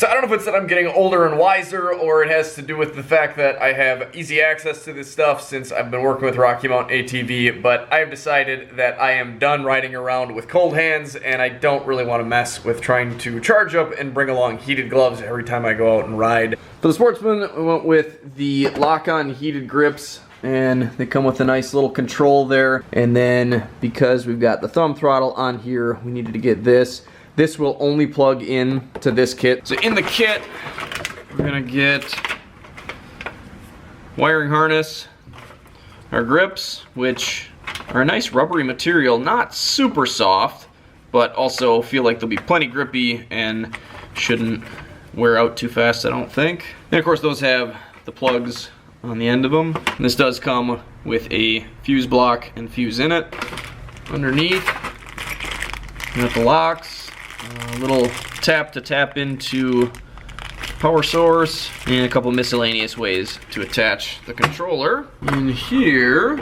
So I don't know if it's that I'm getting older and wiser, or it has to do with the fact that I have easy access to this stuff since I've been working with Rocky Mountain ATV, but I have decided that I am done riding around with cold hands, and I don't really want to mess with trying to charge up and bring along heated gloves every time I go out and ride. For the Sportsman, we went with the lock-on heated grips, and they come with a nice little control there. And then because we've got the thumb throttle on here, we needed to get this. This will only plug in to this kit. So in the kit, we're gonna get wiring harness, our grips, which are a nice rubbery material, not super soft, but also feel like they'll be plenty grippy and shouldn't wear out too fast, I don't think. And of course those have the plugs on the end of them. And this does come with a fuse block and fuse in it. Underneath, we got the locks, a little tap to tap into power source, and a couple miscellaneous ways to attach the controller. In here,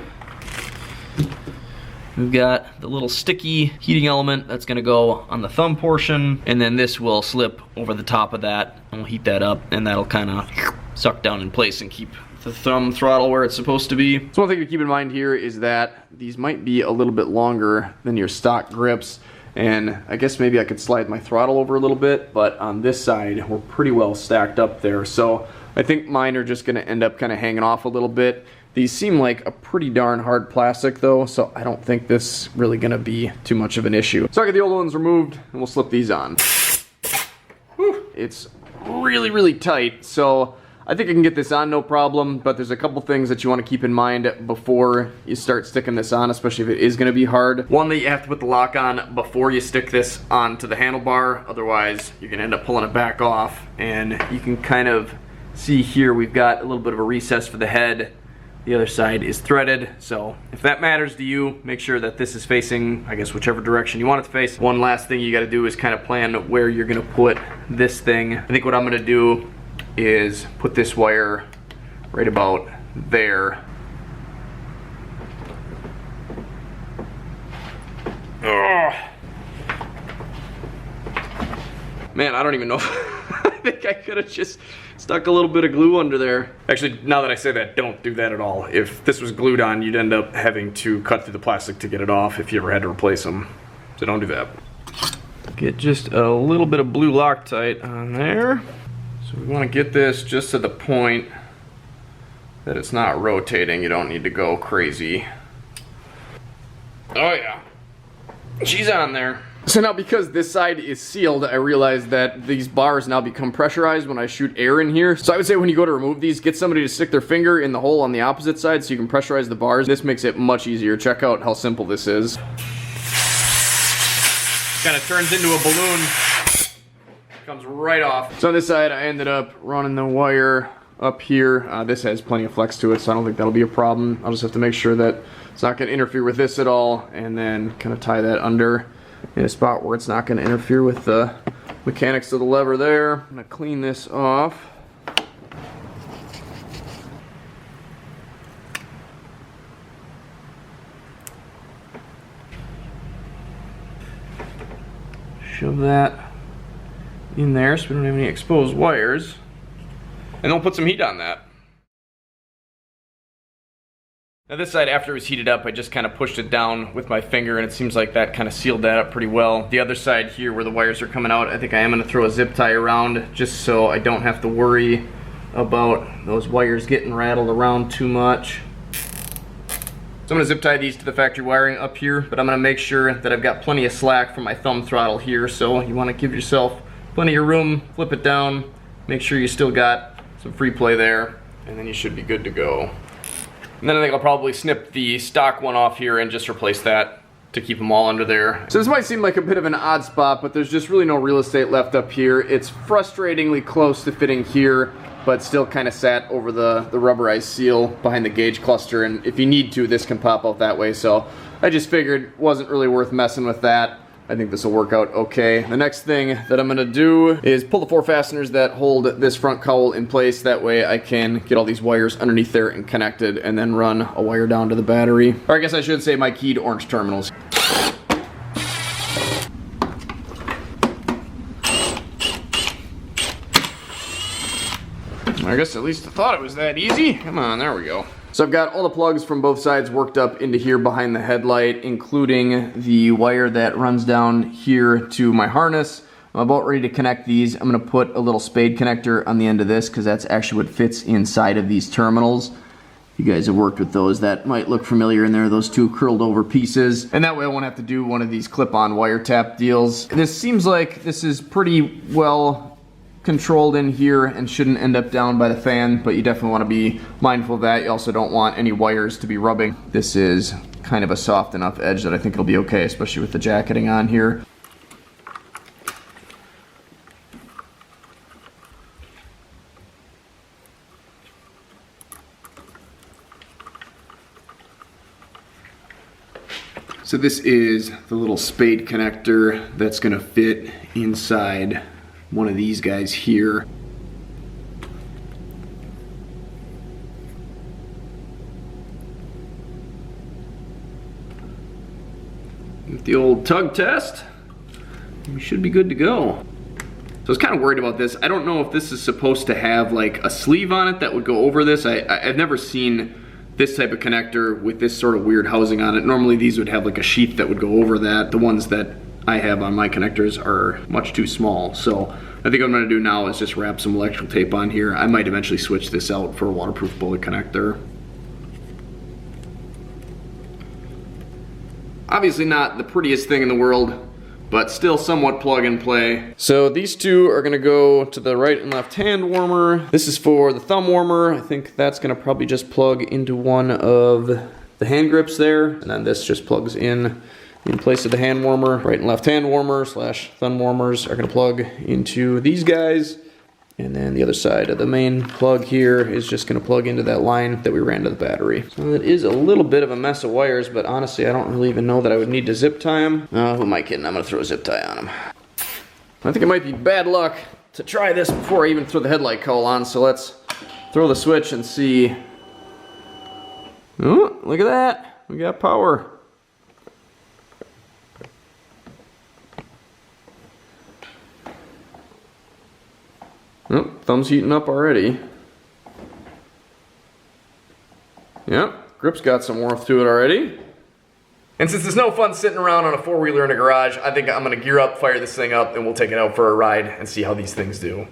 we've got the little sticky heating element that's gonna go on the thumb portion, and then this will slip over the top of that, and we'll heat that up, and that'll kind of suck down in place and keep the thumb throttle where it's supposed to be. So one thing to keep in mind here is that these might be a little bit longer than your stock grips, and I guess maybe I could slide my throttle over a little bit, but on this side we're pretty well stacked up there, so I think mine are just gonna end up kind of hanging off a little bit. These seem like a pretty darn hard plastic though, so I don't think this is really gonna be too much of an issue. So I got the old ones removed, and we'll slip these on. Whew. It's really tight, so I think I can get this on no problem, but there's a couple things that you want to keep in mind before you start sticking this on, especially if it is going to be hard. One, that you have to put the lock on before you stick this onto the handlebar, otherwise you're going to end up pulling it back off. And you can kind of see here we've got a little bit of a recess for the head. The other side is threaded, so if that matters to you, make sure that this is facing, I guess, whichever direction you want it to face. One last thing you got to do is kind of plan where you're going to put this thing. I think what I'm going to do is put this wire right about there. Ugh. Man, I don't even know. I think I could have just stuck a little bit of glue under there. Actually, now that I say that, don't do that at all. If this was glued on, you'd end up having to cut through the plastic to get it off if you ever had to replace them. So don't do that. Get just a little bit of blue Loctite on there. So we want to get this just to the point that it's not rotating. You don't need to go crazy. Oh yeah, she's on there. So now because this side is sealed, I realized that these bars now become pressurized when I shoot air in here. So I would say when you go to remove these, get somebody to stick their finger in the hole on the opposite side so you can pressurize the bars. This makes it much easier. Check out how simple this is. Kind of turns into a balloon. Comes right off. So on this side, I ended up running the wire up here. This has plenty of flex to it, so I don't think that'll be a problem. I'll just have to make sure that it's not going to interfere with this at all, and then kind of tie that under in a spot where it's not going to interfere with the mechanics of the lever there. I'm going to clean this off. Shove that in there so we don't have any exposed wires, and then we'll put some heat on that. Now this side, after it was heated up, I just kind of pushed it down with my finger, and it seems like that kind of sealed that up pretty well. The other side here where the wires are coming out, I think I am going to throw a zip tie around just so I don't have to worry about those wires getting rattled around too much. So I'm going to zip tie these to the factory wiring up here, but I'm going to make sure that I've got plenty of slack for my thumb throttle here, so you want to give yourself plenty of room, flip it down, make sure you still got some free play there, and then you should be good to go. And then I think I'll probably snip the stock one off here and just replace that to keep them all under there. So this might seem like a bit of an odd spot, but there's just really no real estate left up here. It's frustratingly close to fitting here, but still kind of sat over the rubberized seal behind the gauge cluster, and if you need to, this can pop out that way. So I just figured it wasn't really worth messing with that. I think this will work out okay. The next thing that I'm gonna do is pull the 4 fasteners that hold this front cowl in place. That way I can get all these wires underneath there and connected, and then run a wire down to the battery. Or I guess I should say my keyed orange terminals. I guess at least I thought it was that easy. Come on, there we go. So I've got all the plugs from both sides worked up into here behind the headlight, including the wire that runs down here to my harness. I'm about ready to connect these. I'm going to put a little spade connector on the end of this because that's actually what fits inside of these terminals. You guys have worked with those, that might look familiar in there, those two curled over pieces. And that way I won't have to do one of these clip-on wire tap deals. This seems like this is pretty well controlled in here and shouldn't end up down by the fan, but you definitely want to be mindful of that. You also don't want any wires to be rubbing. This is kind of a soft enough edge that I think it'll be okay, especially with the jacketing on here. So this is the little spade connector that's going to fit inside one of these guys here. With the old tug test, we should be good to go. So I was kind of worried about this. I don't know if this is supposed to have like a sleeve on it that would go over this. I've never seen this type of connector with this sort of weird housing on it. Normally these would have like a sheath that would go over that. The ones that I have on my connectors are much too small. So I think what I'm gonna do now is just wrap some electrical tape on here. I might eventually switch this out for a waterproof bullet connector. Obviously not the prettiest thing in the world, but still somewhat plug and play. So these two are gonna go to the right and left hand warmer. This is for the thumb warmer. I think that's gonna probably just plug into one of the hand grips there, and then this just plugs in place of the hand warmer. Right and left hand warmer slash thumb warmers are gonna plug into these guys. And then the other side of the main plug here is just gonna plug into that line that we ran to the battery. So it is a little bit of a mess of wires, but honestly, I don't really even know that I would need to zip tie them. Who am I kidding? I'm gonna throw a zip tie on them. I think it might be bad luck to try this before I even throw the headlight cowl on, so let's throw the switch and see. Oh, look at that. We got power. Oh, thumb's heating up already. Yep, grip's got some warmth to it already. And since there's no fun sitting around on a four-wheeler in a garage, I think I'm gonna gear up, fire this thing up, and we'll take it out for a ride and see how these things do.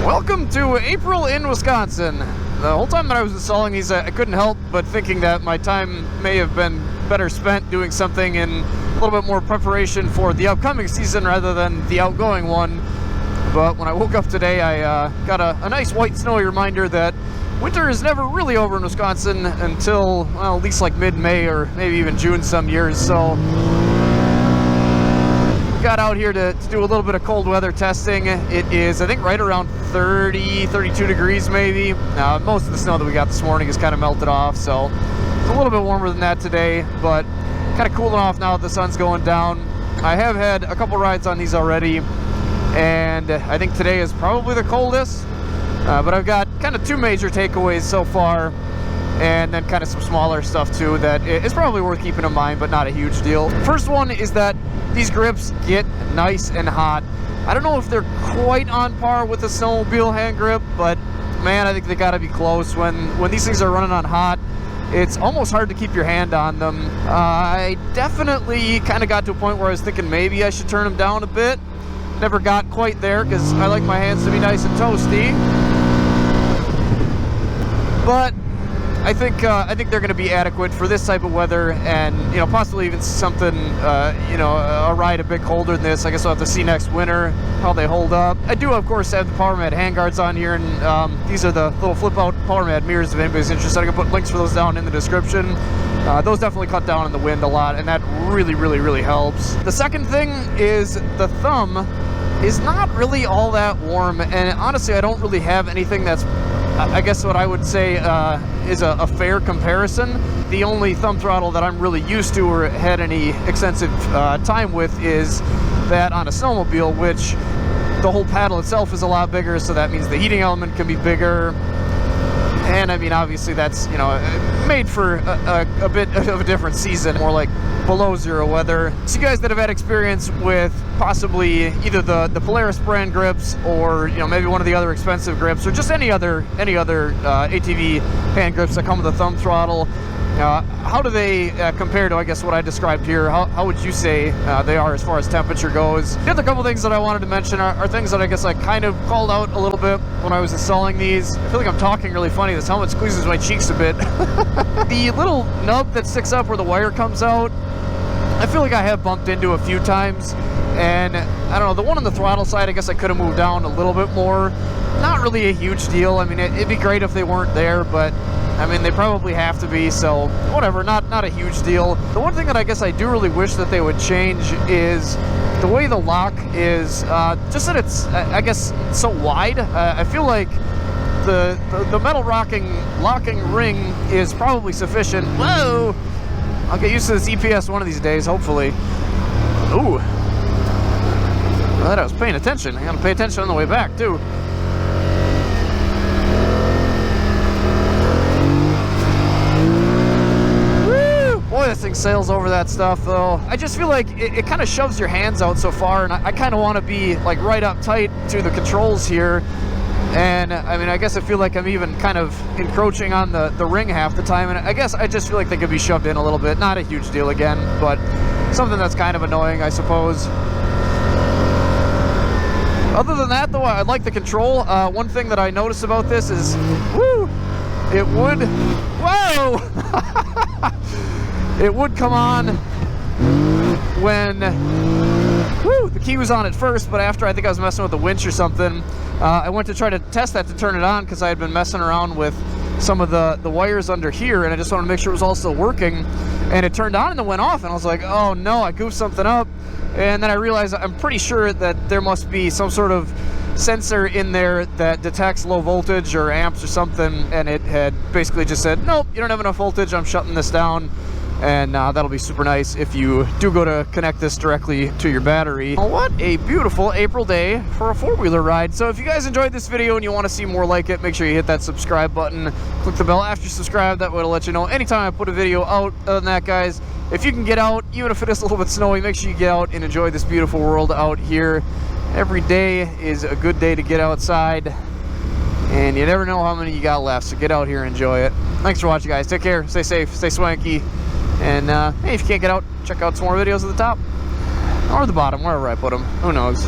Welcome to April in Wisconsin. The whole time that I was installing these, I couldn't help but thinking that my time may have been better spent doing something in a little bit more preparation for the upcoming season rather than the outgoing one. But when I woke up today, I got a nice white snowy reminder that winter is never really over in Wisconsin until, well, at least like mid-May or maybe even June some years. So got out here to do a little bit of cold weather testing. It is, I think, right around 30, 32 degrees maybe. Most of the snow that we got this morning is kind of melted off, so it's a little bit warmer than that today, but kind of cooling off now that the sun's going down. I have had a couple rides on these already, and I think today is probably the coldest, but I've got kind of two major takeaways so far, and then kind of some smaller stuff too that is probably worth keeping in mind, but not a huge deal. First one is that these grips get nice and hot. I don't know if they're quite on par with the snowmobile hand grip, but man, I think they gotta be close. When these things are running on hot, it's almost hard to keep your hand on them. I definitely kind of got to a point where I was thinking maybe I should turn them down a bit. Never got quite there because I like my hands to be nice and toasty. But I think they're going to be adequate for this type of weather, and possibly even something a ride a bit colder than this. I guess I'll have to see next winter how they hold up. I do of course have the PowerMad handguards on here, and these are the little flip out PowerMad mirrors if anybody's interested. I can put links for those down in the description. Those definitely cut down on the wind a lot, and that really helps. The second thing is the thumb is not really all that warm, and honestly I don't really have anything that's I guess what I would say is a fair comparison. The only thumb throttle that I'm really used to or had any extensive time with is that on a snowmobile, which the whole paddle itself is a lot bigger, so that means the heating element can be bigger. And I mean, obviously that's, you know, made for a bit of a different season, more like below zero weather. So you guys that have had experience with possibly either the Polaris brand grips, or, you know, maybe one of the other expensive grips, or just any other ATV hand grips that come with a thumb throttle, how do they compare to, I guess, what I described here? How would you say they are as far as temperature goes? The other couple things that I wanted to mention are things that I guess I kind of called out a little bit when I was installing these. I feel like I'm talking really funny. This helmet squeezes my cheeks a bit. The little nub that sticks up where the wire comes out, I feel like I have bumped into a few times. And I don't know, the one on the throttle side, I guess I could have moved down a little bit more. Not really a huge deal. I mean, it'd be great if they weren't there, but I mean, they probably have to be, so whatever, not a huge deal. The one thing that I guess I do really wish that they would change is the way the lock is, just that it's, I guess, so wide. I feel like the metal locking ring is probably sufficient. Whoa! I'll get used to this EPS one of these days, hopefully. Ooh. Well, that I was paying attention. I gotta pay attention on the way back, too. Boy, this thing sails over that stuff, though. I just feel like it kind of shoves your hands out so far, and I kind of want to be like right up tight to the controls here. And I mean, I guess I feel like I'm even kind of encroaching on the ring half the time, and I guess I just feel like they could be shoved in a little bit. Not a huge deal again, but something that's kind of annoying, I suppose. Other than that, though, I like the control. One thing that I noticed about this is, woo, it would, whoa! It would come on when, woo, the key was on at first, but after I think I was messing with the winch or something, I went to try to test that to turn it on because I had been messing around with some of the wires under here, and I just wanted to make sure it was all still working, and it turned on and it went off, and I was like, oh no, I goofed something up. And then I realized I'm pretty sure that there must be some sort of sensor in there that detects low voltage or amps or something, and it had basically just said, nope, you don't have enough voltage, I'm shutting this down. And that'll be super nice if you do go to connect this directly to your battery. Oh, what a beautiful April day for a four-wheeler ride. So if you guys enjoyed this video and you want to see more like it, make sure you hit that subscribe button. Click the bell after you subscribe. That way it'll let you know anytime I put a video out. Other than that, guys, if you can get out, even if it is a little bit snowy, make sure you get out and enjoy this beautiful world out here. Every day is a good day to get outside, and you never know how many you got left, so get out here and enjoy it. Thanks for watching, guys. Take care, stay safe, stay swanky. And hey, if you can't get out, check out some more videos at the top or the bottom, wherever I put them. Who knows?